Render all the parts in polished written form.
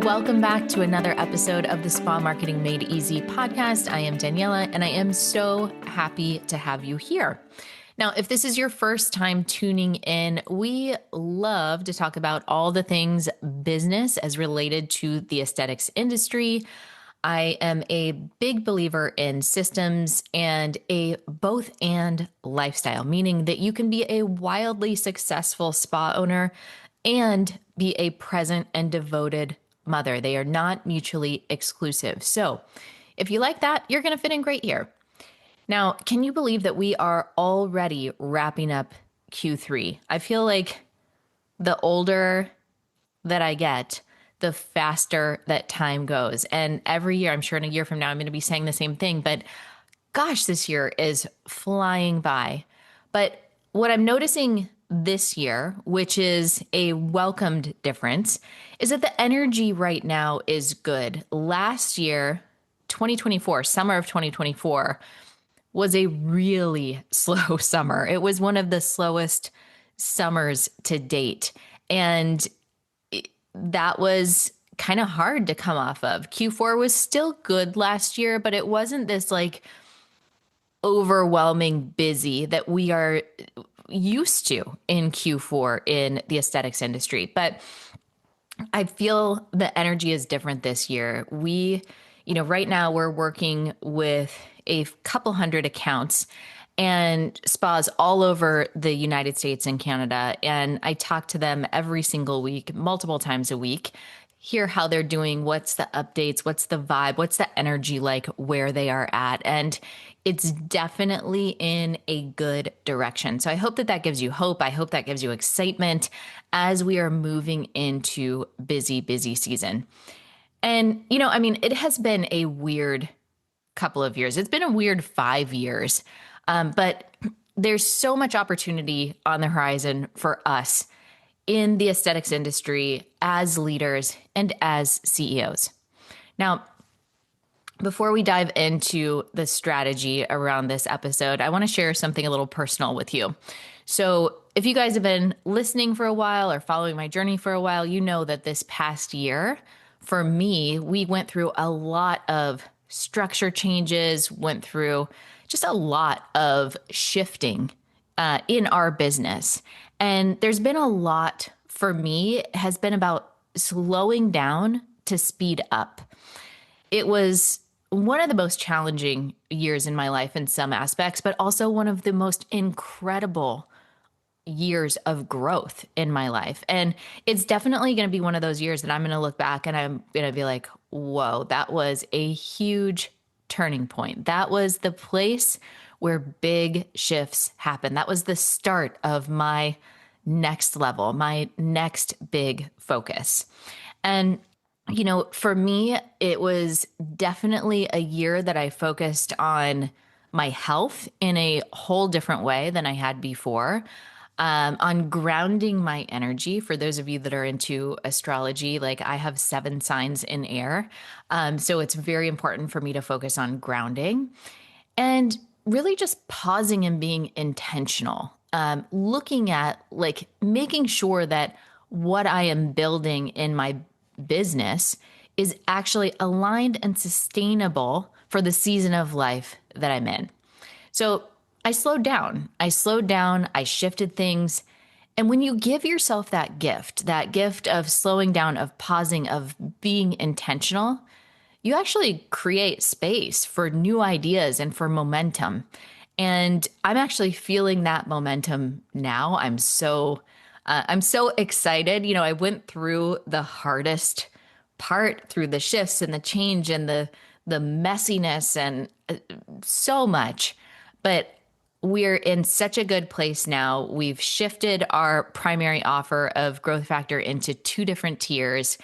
Welcome back to another episode of the Spa Marketing Made Easy podcast. I am Daniela, and I am so happy to have you here. Now, if this is your first time tuning in, we love to talk about all the things business as related to the aesthetics industry. I am a big believer in systems and a both and lifestyle, meaning that you can be a wildly successful spa owner and be a present and devoted mother. They are not mutually exclusive. So if you like that, you're going to fit in great here. Now, can you believe that we are already wrapping up Q3? I feel like the older that I get, the faster that time goes. And every year, I'm sure in a year from now, I'm going to be saying the same thing, but gosh, this year is flying by. But what I'm noticing this year, which is a welcomed difference, is that the energy right now is good. Last year, 2024, summer of 2024, was a really slow summer. It was one of the slowest summers to date. And that was kind of hard to come off of. Q4 was still good last year, but it wasn't this like overwhelming busy that we are used to in Q4 in the aesthetics industry. But I feel the energy is different this year. Right now we're working with a couple hundred accounts and spas all over the United States and Canada. And I talk to them every single week, multiple times a week, hear how they're doing, what's the updates, what's the vibe, what's the energy like where they are at. And it's definitely in a good direction. So I hope that that gives you hope. I hope that gives you excitement as we are moving into busy season. And, it has been a weird couple of years. It's been a weird 5 years, but there's so much opportunity on the horizon for us in the aesthetics industry as leaders and as CEOs. Now, before we dive into the strategy around this episode, I want to share something a little personal with you. So if you guys have been listening for a while or following my journey for a while, you know that this past year, for me, we went through a lot of structure changes, went through just a lot of shifting in our business. And there's been a lot for me, has been about slowing down to speed up. It was one of the most challenging years in my life in some aspects, but also one of the most incredible years of growth in my life. And it's definitely going to be one of those years that I'm going to look back and I'm going to be like, whoa, that was a huge turning point. That was the place where big shifts happen. That was the start of my next level, my next big focus. And for me, it was definitely a year that I focused on my health in a whole different way than I had before, on grounding my energy. For those of you that are into astrology, like I have 7 signs in air. So it's very important for me to focus on grounding and really just pausing and being intentional, looking at like making sure that what I am building in my business is actually aligned and sustainable for the season of life that I'm in. So I slowed down, I shifted things. And when you give yourself that gift of slowing down, of pausing, of being intentional, you actually create space for new ideas and for momentum. And I'm actually feeling that momentum now. I'm so excited. I went through the hardest part, through the shifts and the change and the messiness and so much, but we're in such a good place now. We've shifted our primary offer of Growth Factor into 2 different tiers.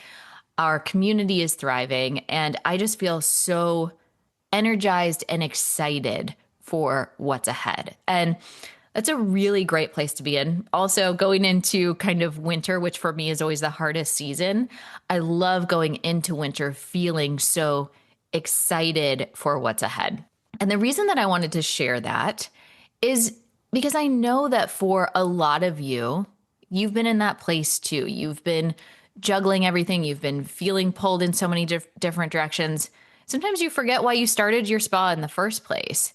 Our community is thriving, and I just feel so energized and excited for what's ahead. And that's a really great place to be in. Also, going into kind of winter, which for me is always the hardest season. I love going into winter feeling so excited for what's ahead. And the reason that I wanted to share that is because I know that for a lot of you, you've been in that place too. You've been juggling everything. You've been feeling pulled in so many different directions. Sometimes you forget why you started your spa in the first place.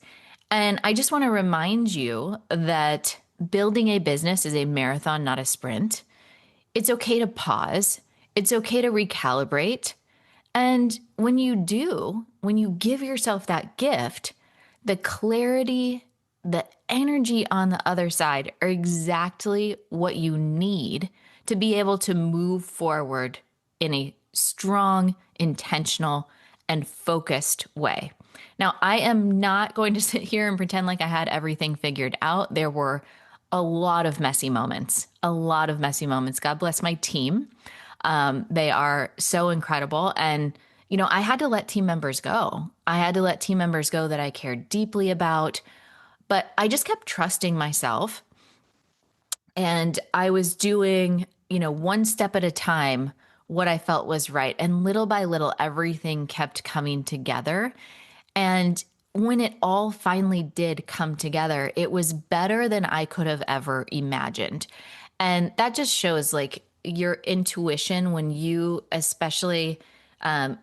And I just want to remind you that building a business is a marathon, not a sprint. It's okay to pause. It's okay to recalibrate. And when you do, when you give yourself that gift, the clarity, the energy on the other side are exactly what you need to be able to move forward in a strong, intentional, and focused way. Now, I am not going to sit here and pretend like I had everything figured out. There were a lot of messy moments, a lot of messy moments. God bless my team. They are so incredible. And, I had to let team members go. I had to let team members go that I cared deeply about, but I just kept trusting myself. And I was doing, one step at a time, what I felt was right. And little by little, everything kept coming together. And when it all finally did come together, it was better than I could have ever imagined. And that just shows like your intuition when you especially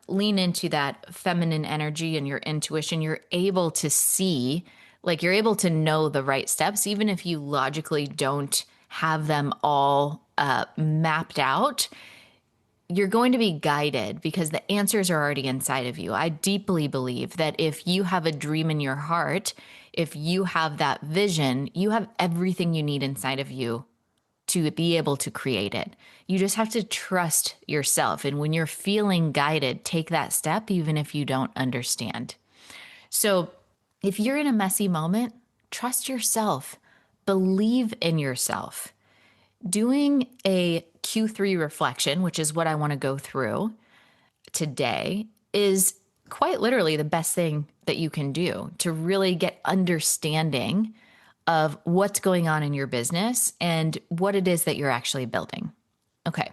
lean into that feminine energy and your intuition, you're able to see, like you're able to know the right steps, even if you logically don't have them all mapped out. You're going to be guided because the answers are already inside of you. I deeply believe that if you have a dream in your heart, if you have that vision, you have everything you need inside of you to be able to create it. You just have to trust yourself. And when you're feeling guided, take that step, even if you don't understand. So if you're in a messy moment, trust yourself, believe in yourself. Doing a Q3 reflection, which is what I want to go through today, is quite literally the best thing that you can do to really get understanding of what's going on in your business and what it is that you're actually building. Okay,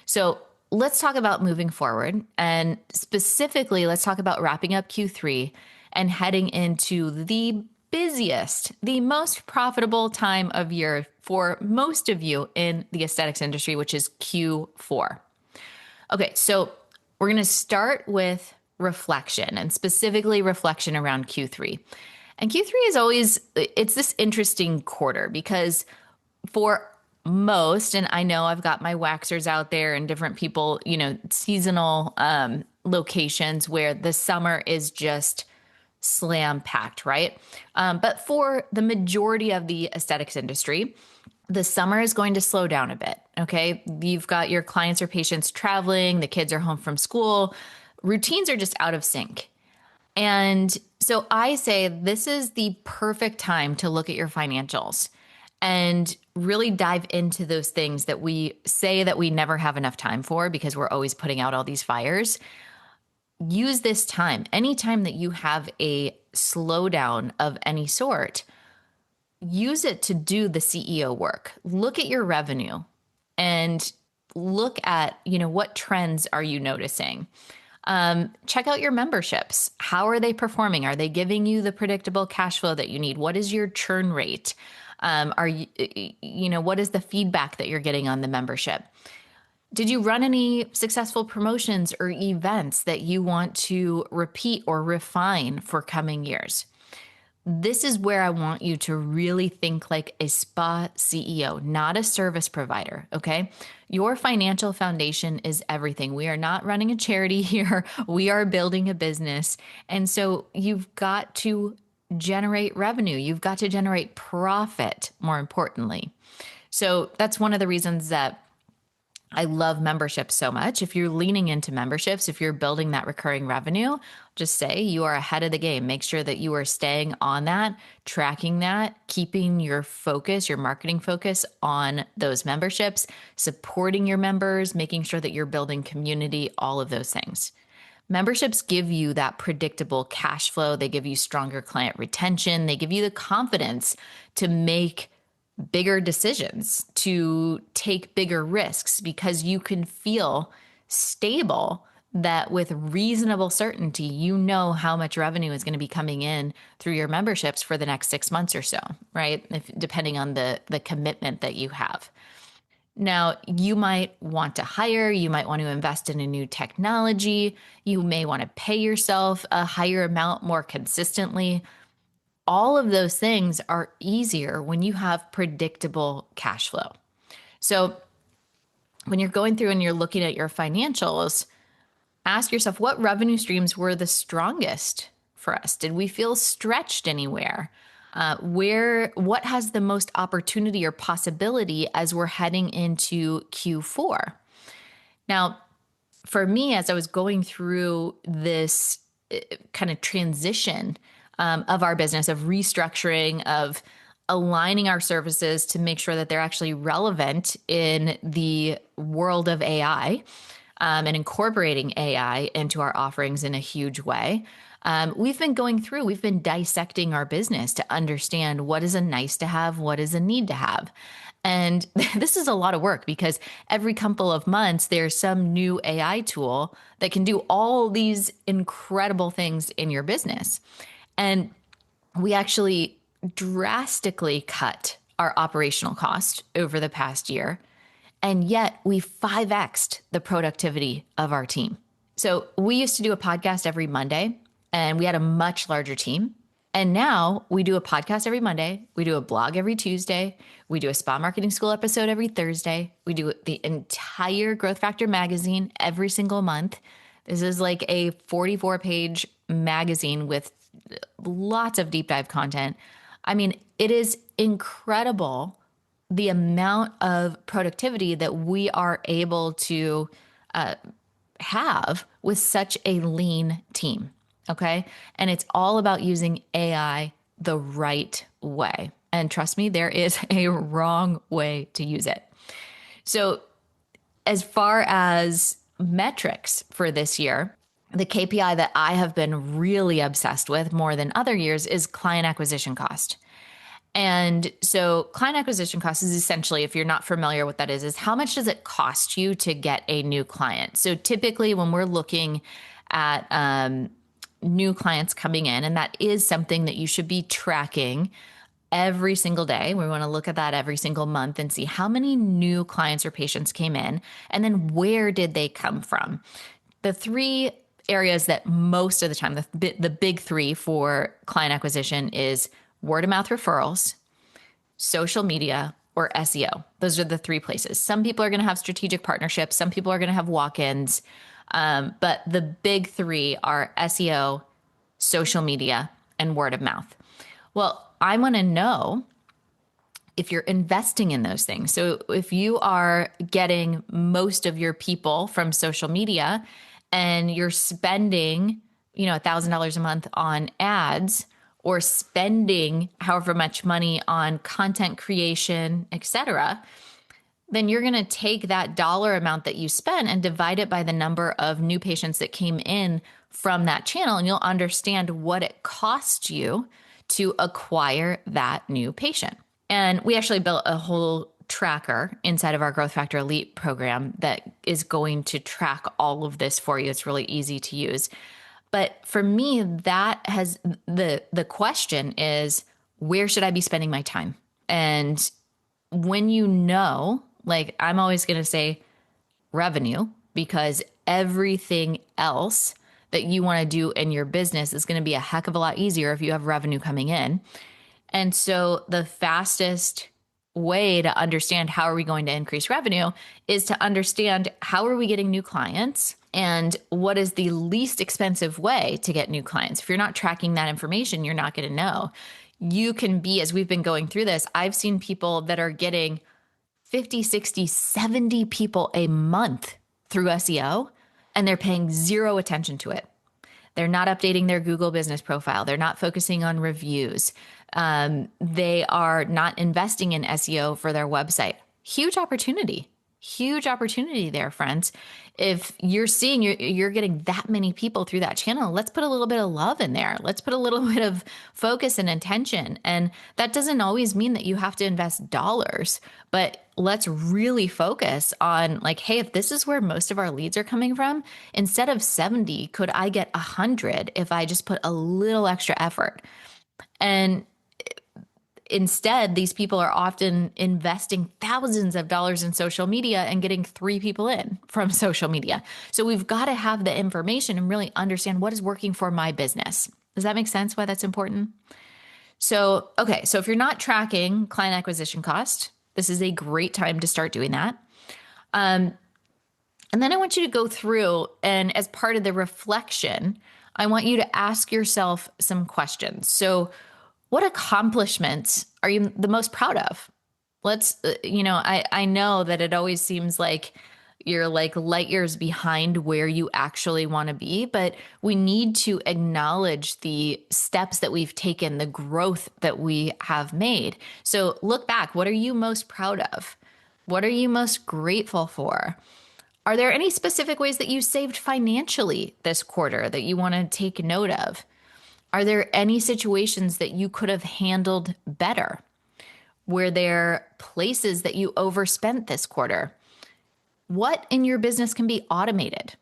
so let's talk about moving forward. And specifically, let's talk about wrapping up Q3 and heading into the busiest, the most profitable time of year for most of you in the aesthetics industry, which is Q4. Okay, so we're going to start with reflection and specifically reflection around Q3. And Q3 is always, it's this interesting quarter because for most, and I know I've got my waxers out there and different people, seasonal locations where the summer is just slam packed, right? But for the majority of the aesthetics industry, the summer is going to slow down a bit. Okay. You've got your clients or patients traveling, the kids are home from school, routines are just out of sync. And so I say this is the perfect time to look at your financials and really dive into those things that we say that we never have enough time for because we're always putting out all these fires. Use this time, anytime that you have a slowdown of any sort, use it to do the CEO work. Look at your revenue and look at, what trends are you noticing? Check out your memberships. How are they performing? Are they giving you the predictable cash flow that you need? What is your churn rate? Are you, what is the feedback that you're getting on the membership? Did you run any successful promotions or events that you want to repeat or refine for coming years? This is where I want you to really think like a spa CEO, not a service provider, okay? Your financial foundation is everything. We are not running a charity here. We are building a business. And so you've got to generate revenue. You've got to generate profit, more importantly. So that's one of the reasons that I love memberships so much. If you're leaning into memberships, if you're building that recurring revenue, just say you are ahead of the game. Make sure that you are staying on that, tracking that, keeping your focus, your marketing focus on those memberships, supporting your members, making sure that you're building community, all of those things. Memberships give you that predictable cash flow. They give you stronger client retention. They give you the confidence to make bigger decisions, to take bigger risks because you can feel stable that with reasonable certainty, you know how much revenue is going to be coming in through your memberships for the next 6 months or so, right? Depending on the commitment that you have. Now, you might want to hire, you might want to invest in a new technology, you may want to pay yourself a higher amount more consistently. All of those things are easier when you have predictable cash flow. So, when you're going through and you're looking at your financials, ask yourself what revenue streams were the strongest for us? Did we feel stretched anywhere? What has the most opportunity or possibility as we're heading into Q4? Now, for me, as I was going through this kind of transition of our business, of restructuring, of aligning our services to make sure that they're actually relevant in the world of AI, and incorporating AI into our offerings in a huge way. We've been dissecting our business to understand what is a nice to have, what is a need to have. And this is a lot of work because every couple of months, there's some new AI tool that can do all these incredible things in your business. And we actually drastically cut our operational cost over the past year. And yet we 5x'd the productivity of our team. So we used to do a podcast every Monday and we had a much larger team. And now we do a podcast every Monday. We do a blog every Tuesday. We do a spa marketing school episode every Thursday. We do the entire Growth Factor magazine every single month. This is like a 44-page magazine with lots of deep dive content. I mean, it is incredible the amount of productivity that we are able to have with such a lean team. Okay. And it's all about using AI the right way. And trust me, there is a wrong way to use it. So, as far as metrics for this year, the KPI that I have been really obsessed with more than other years is client acquisition cost. And so client acquisition cost is essentially, if you're not familiar what that is how much does it cost you to get a new client? So typically when we're looking at new clients coming in, and that is something that you should be tracking every single day. We want to look at that every single month and see how many new clients or patients came in, and then where did they come from? The three areas that most of the time, the big three for client acquisition is word of mouth referrals, social media, or SEO. Those are the three places. Some people are going to have strategic partnerships. Some people are going to have walk-ins. But the big three are SEO, social media, and word of mouth. Well, I want to know if you're investing in those things. So if you are getting most of your people from social media and you're spending, $1,000 a month on ads, or spending however much money on content creation, et cetera, then you're going to take that dollar amount that you spent and divide it by the number of new patients that came in from that channel. And you'll understand what it cost you to acquire that new patient. And we actually built a whole tracker inside of our Growth Factor Elite program that is going to track all of this for you. It's really easy to use. But for me, that has the question is, where should I be spending my time? And when like I'm always going to say revenue, because everything else that you want to do in your business is going to be a heck of a lot easier if you have revenue coming in. And so the fastest way to understand how are we going to increase revenue is to understand how are we getting new clients and what is the least expensive way to get new clients. If you're not tracking that information, you're not going to know. You can be, as we've been going through this, I've seen people that are getting 50, 60, 70 people a month through SEO, and they're paying zero attention to it. They're not updating their Google business profile. They're not focusing on reviews. They are not investing in SEO for their website. Huge opportunity there, friends. If you're seeing you're getting that many people through that channel, let's put a little bit of love in there. Let's put a little bit of focus and intention. And that doesn't always mean that you have to invest dollars, but let's really focus on like, hey, if this is where most of our leads are coming from, instead of 70, could I get 100 if I just put a little extra effort? And instead, these people are often investing thousands of dollars in social media and getting 3 people in from social media. So we've got to have the information and really understand what is working for my business. Does that make sense why that's important? So, okay, so if you're not tracking client acquisition cost, this is a great time to start doing that. And then I want you to go through, and as part of the reflection, I want you to ask yourself some questions. So, what accomplishments are you the most proud of? I know that it always seems like you're like light years behind where you actually want to be, but we need to acknowledge the steps that we've taken, the growth that we have made. So look back. What are you most proud of? What are you most grateful for? Are there any specific ways that you saved financially this quarter that you want to take note of? Are there any situations that you could have handled better? Were there places that you overspent this quarter? What in your business can be automated?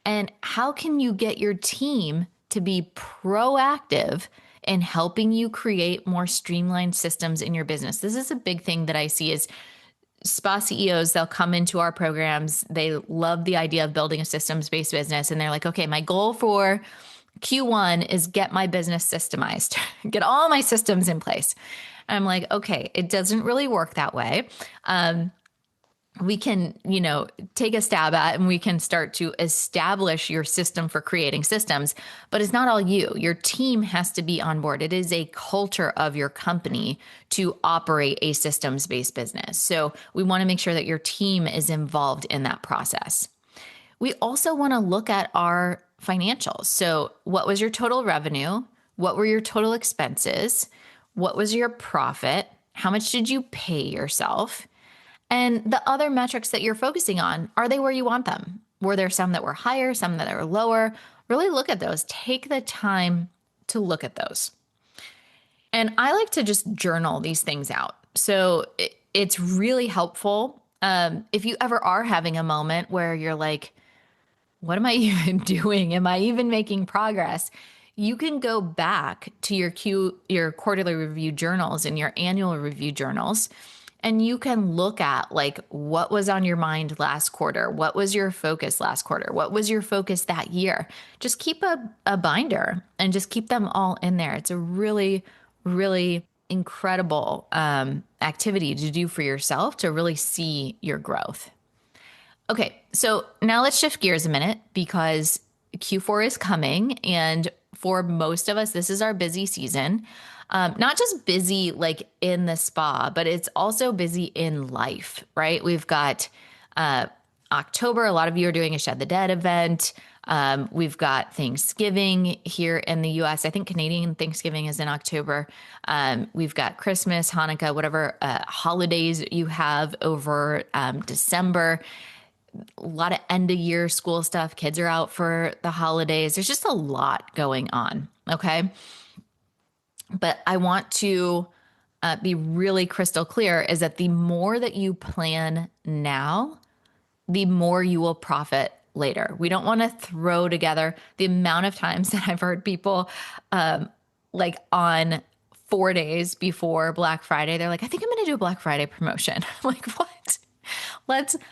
And how can you get your team to be proactive in helping you create more streamlined systems in your business? This is a big thing that I see is spa CEOs, they'll come into our programs. They love the idea of building a systems-based business. And they're like, okay, my goal for Q1 is get my business systemized, get all my systems in place. And I'm like, okay, it doesn't really work that way. We can, take a stab at and we can start to establish your system for creating systems, but it's not all you. Your team has to be on board. It is a culture of your company to operate a systems-based business. So we want to make sure that your team is involved in that process. We also want to look at our financials. So what was your total revenue? What were your total expenses? What was your profit? How much did you pay yourself? And the other metrics that you're focusing on, are they where you want them? Were there some that were higher, some that are lower? Really look at those. Take the time to look at those. And I like to just journal these things out. So it's really helpful. If you ever are having a moment where you're like, what am I even doing? Am I even making progress? You can go back to your quarterly review journals and your annual review journals. And you can look at like what was on your mind last quarter? What was your focus last quarter? What was your focus that year? Just keep a binder and just keep them all in there. It's a really, really incredible activity to do for yourself to really see your growth. Okay, so now let's shift gears a minute because Q4 is coming. And for most of us, this is our busy season. Not just busy like in the spa, but it's also busy in life, right? We've got October. A lot of you are doing a Shed the Dead event. We've got Thanksgiving here in the US. I think Canadian Thanksgiving is in October. We've got Christmas, Hanukkah, whatever holidays you have over December. A lot of end of year school stuff. Kids are out for the holidays. There's just a lot going on. Okay. But I want to be really crystal clear is that the more that you plan now, the more you will profit later. We don't want to throw together the amount of times that I've heard people like on 4 days before Black Friday, they're like, I think I'm going to do a Black Friday promotion. I'm like, what?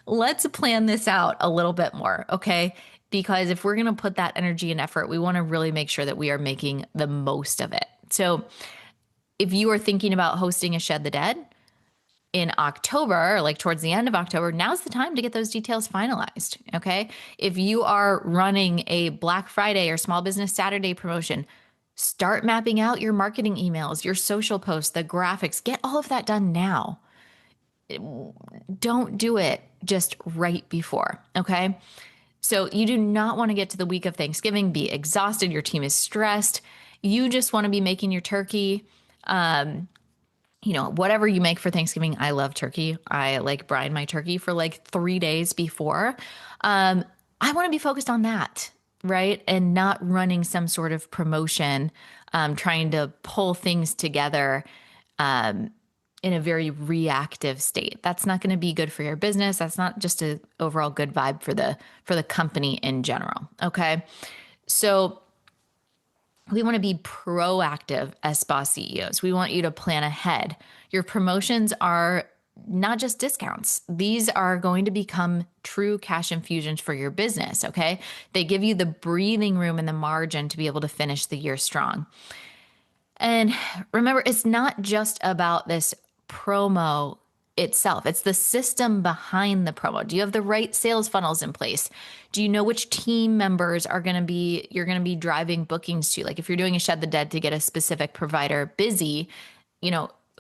Let's plan this out a little bit more. Okay. Because if we're going to put that energy and effort, we want to really make sure that we are making the most of it. So if you are thinking about hosting a Shed the Dead in October, or like towards the end of October, now's the time to get those details finalized. Okay. If you are running a Black Friday or Small Business Saturday promotion, start mapping out your marketing emails, your social posts, the graphics, get all of that done now. Don't do it just right before. Okay. So you do not want to get to the week of Thanksgiving, be exhausted. Your team is stressed. You just want to be making your turkey. Whatever you make for Thanksgiving. I love turkey. I like brine my turkey for like 3 days before. I want to be focused on that, right? And not running some sort of promotion, trying to pull things together in a very reactive state. That's not going to be good for your business. That's not just an overall good vibe for the company in general. Okay. So We want to be proactive as spa CEOs. We want you to plan ahead. Your promotions are not just discounts. These are going to become true cash infusions for your business, okay? They give you the breathing room and the margin to be able to finish the year strong. And remember, it's not just about this promo itself. It's the system behind the promo. Do you have the right sales funnels in place? Do you know which team members you're going to be driving bookings to? Like if you're doing a Shed the Dead to get a specific provider busy,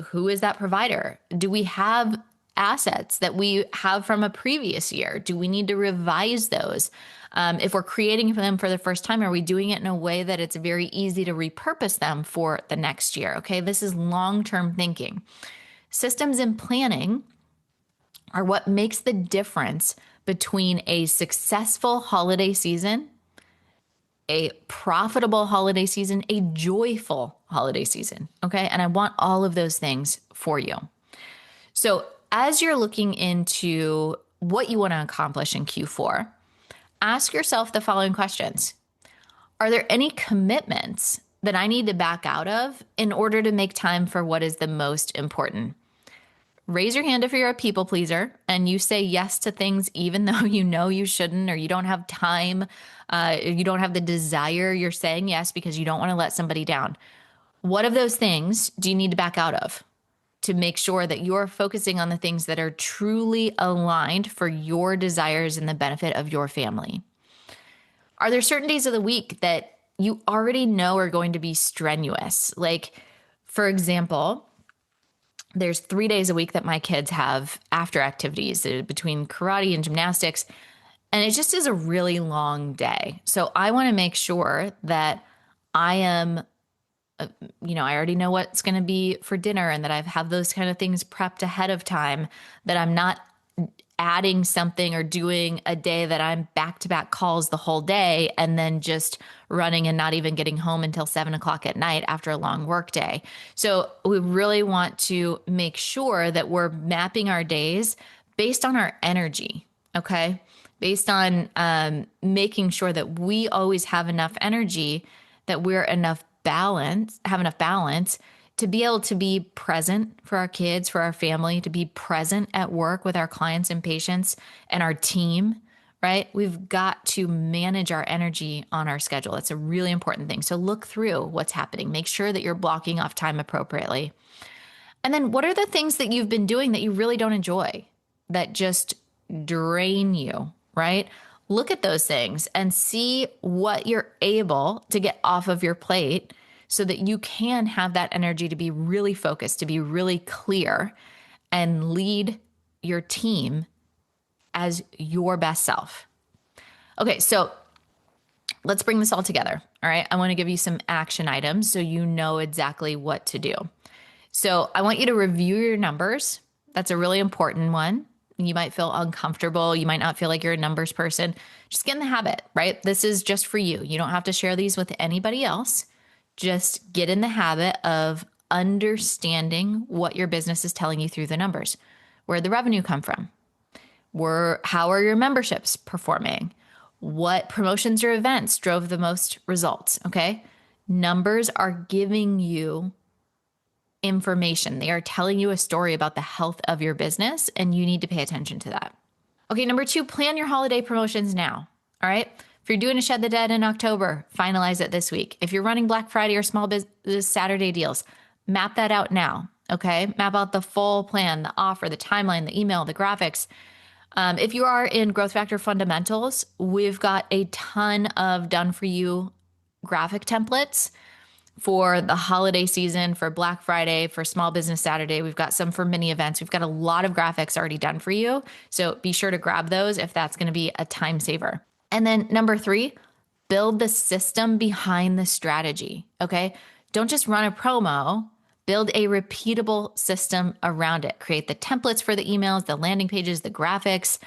who is that provider? Do we have assets that we have from a previous year? Do we need to revise those? If we're creating them for the first time, are we doing it in a way that it's very easy to repurpose them for the next year? Okay, this is long-term thinking. Systems and planning are what makes the difference between a successful holiday season, a profitable holiday season, a joyful holiday season. Okay, and I want all of those things for you. So as you're looking into what you want to accomplish in Q4, ask yourself the following questions. Are there any commitments that I need to back out of in order to make time for what is the most important? Raise your hand if you're a people pleaser and you say yes to things even though you know you shouldn't, or you don't have time, you don't have the desire. You're saying yes because you don't want to let somebody down. What of those things do you need to back out of to make sure that you're focusing on the things that are truly aligned for your desires and the benefit of your family? Are there certain days of the week that you already know are going to be strenuous? Like, for example, there's 3 days a week that my kids have after activities between karate and gymnastics, and it just is a really long day. So I want to make sure that I am, I already know what's going to be for dinner and that I have those kind of things prepped ahead of time, that I'm not adding something or doing a day that I'm back-to-back calls the whole day and then just running and not even getting home until 7 o'clock at night after a long work day. So we really want to make sure that we're mapping our days based on our energy, okay? Based on making sure that we always have enough energy, that we're have enough balance to be able to be present for our kids, for our family, to be present at work with our clients and patients and our team, right? We've got to manage our energy on our schedule. That's a really important thing. So look through what's happening. Make sure that you're blocking off time appropriately. And then what are the things that you've been doing that you really don't enjoy, that just drain you, right? Look at those things and see what you're able to get off of your plate so that you can have that energy to be really focused, to be really clear, and lead your team as your best self. Okay, so let's bring this all together. All right, I want to give you some action items so you know exactly what to do. So I want you to review your numbers. That's a really important one. You might feel uncomfortable. You might not feel like you're a numbers person. Just get in the habit, right? This is just for you. You don't have to share these with anybody else. Just get in the habit of understanding what your business is telling you through the numbers. Where'd the revenue come from? How are your memberships performing? What promotions or events drove the most results? Okay. Numbers are giving you information. They are telling you a story about the health of your business, and you need to pay attention to that. Okay. Number 2, plan your holiday promotions now. All right. If you're doing a Shed the Dead in October, finalize it this week. If you're running Black Friday or Small Business Saturday deals, map that out now, okay? Map out the full plan, the offer, the timeline, the email, the graphics. If you are in Growth Factor Fundamentals, we've got a ton of done-for-you graphic templates for the holiday season, for Black Friday, for Small Business Saturday. We've got some for mini events. We've got a lot of graphics already done for you. So be sure to grab those if that's going to be a time saver. And then number 3, build the system behind the strategy, okay? Don't just run a promo, build a repeatable system around it. Create the templates for the emails, the landing pages, the graphics,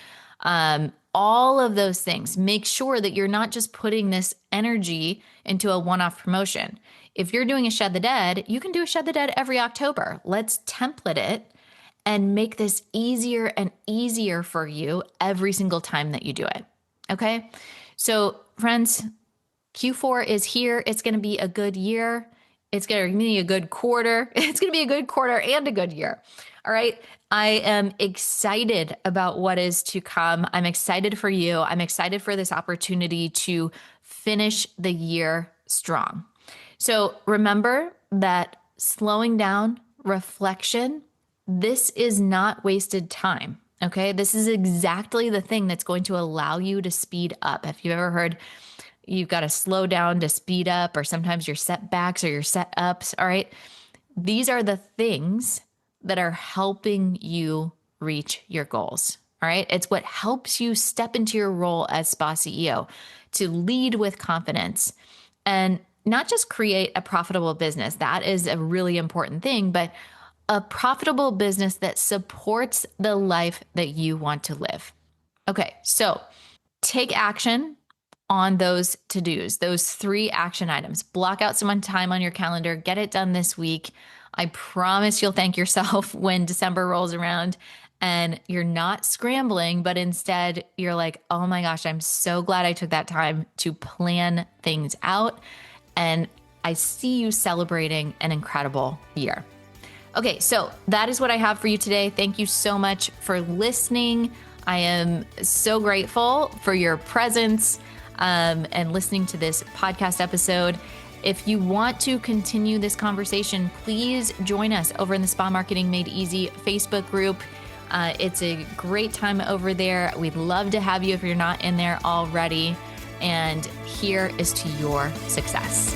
all of those things. Make sure that you're not just putting this energy into a one-off promotion. If you're doing a Shed the Dead, you can do a Shed the Dead every October. Let's template it and make this easier and easier for you every single time that you do it. Okay. So friends, Q4 is here. It's going to be a good year. It's going to be a good quarter. It's going to be a good quarter and a good year. All right. I am excited about what is to come. I'm excited for you. I'm excited for this opportunity to finish the year strong. So remember that slowing down, reflection, this is not wasted time. Okay. This is exactly the thing that's going to allow you to speed up. Have you ever heard you've got to slow down to speed up, or sometimes your setbacks or your setups? All right. These are the things that are helping you reach your goals. All right. It's what helps you step into your role as spa CEO to lead with confidence and not just create a profitable business. That is a really important thing, but a profitable business that supports the life that you want to live. Okay. So take action on those to-dos, those 3 action items. Block out some time on your calendar, get it done this week. I promise you'll thank yourself when December rolls around and you're not scrambling, but instead you're like, oh my gosh, I'm so glad I took that time to plan things out. And I see you celebrating an incredible year. Okay, so that is what I have for you today. Thank you so much for listening. I am so grateful for your presence and listening to this podcast episode. If you want to continue this conversation, please join us over in the Spa Marketing Made Easy Facebook group. It's a great time over there. We'd love to have you if you're not in there already. And here is to your success.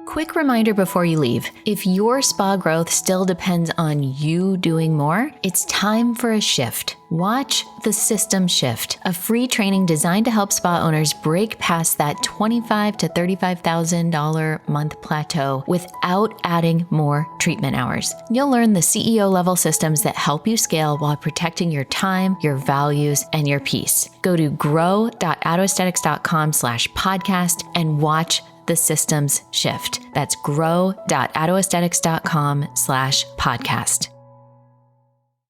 Quick reminder before you leave, if your spa growth still depends on you doing more, it's time for a shift. Watch The System Shift, a free training designed to help spa owners break past that $25,000 to $35,000 month plateau without adding more treatment hours. You'll learn the CEO level systems that help you scale while protecting your time, your values, and your peace. Go to grow.autoaesthetics.com/podcast and watch The Systems Shift. That's grow.autoaesthetics.com/podcast.